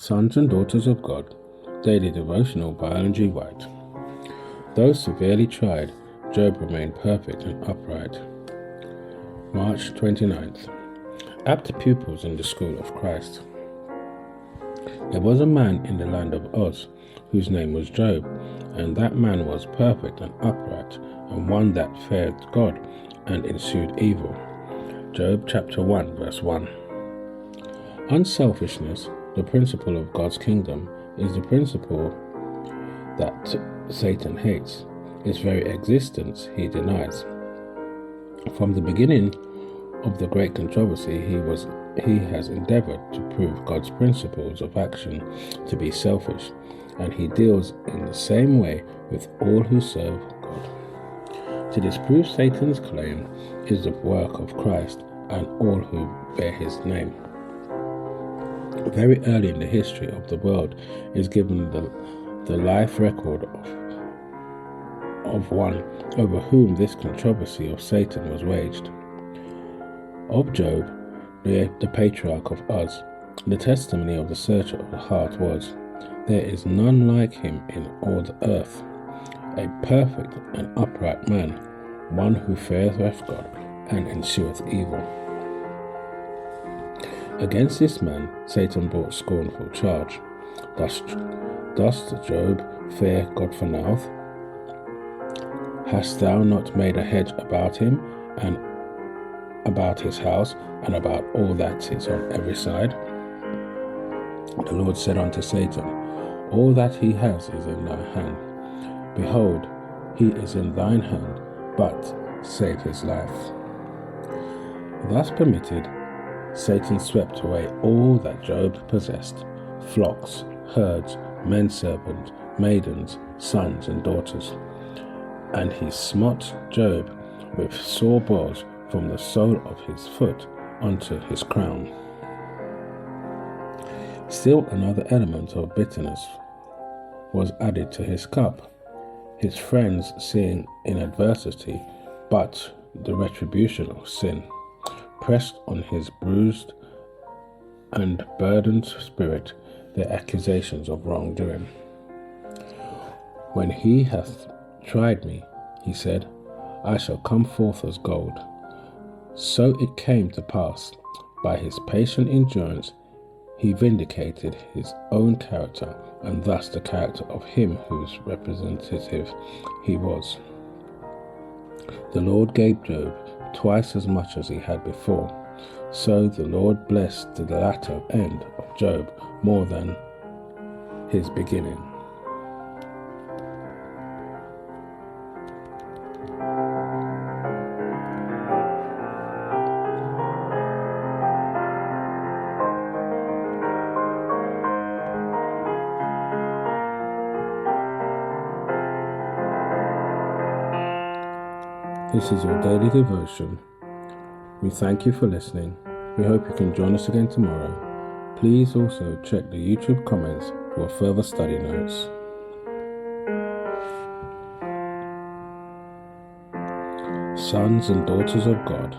Sons and Daughters of God, Daily Devotional by Ellen G. White. Though severely tried, Job remained perfect and upright. March 29th. Apt Pupils in the School of Christ. There was a man in the land of Oz, whose name was Job, and that man was perfect and upright, and one that feared God and eschewed evil. Job chapter 1 verse 1. Unselfishness, the principle of God's kingdom, is the principle that Satan hates. Its very existence he denies. From the beginning of the great controversy, he has endeavoured to prove God's principles of action to be selfish, and he deals in the same way with all who serve God. To disprove Satan's claim is the work of Christ and all who bear his name. Very early in the history of the world is given the life record of one over whom this controversy of Satan was waged. Of Job, the patriarch of Uz, the testimony of the searcher of the heart was, "There is none like him in all the earth, a perfect and upright man, one who feareth God and escheweth evil." Against this man, Satan brought scornful charge. Dost Job fear God for naught? Hast thou not made a hedge about him, and about his house, and about all that is on every side? The Lord said unto Satan, All that he has is in thy hand. Behold, he is in thine hand, but save his life. Thus permitted, Satan swept away all that Job possessed, flocks, herds, men servants, maidens, sons and daughters. And he smote Job with sore boils from the sole of his foot unto his crown. Still another element of bitterness was added to his cup. His friends seeing in adversity but the retribution of sin, pressed on his bruised and burdened spirit their accusations of wrongdoing. When he hath tried me, he said, I shall come forth as gold. So it came to pass, by his patient endurance, he vindicated his own character, and thus the character of him whose representative he was. The Lord gave Job twice as much as he had before. So the Lord blessed the latter end of Job more than his beginning. This is your daily devotion. We thank you for listening. We hope you can join us again tomorrow. Please also check the YouTube comments for further study notes. Sons and Daughters of God.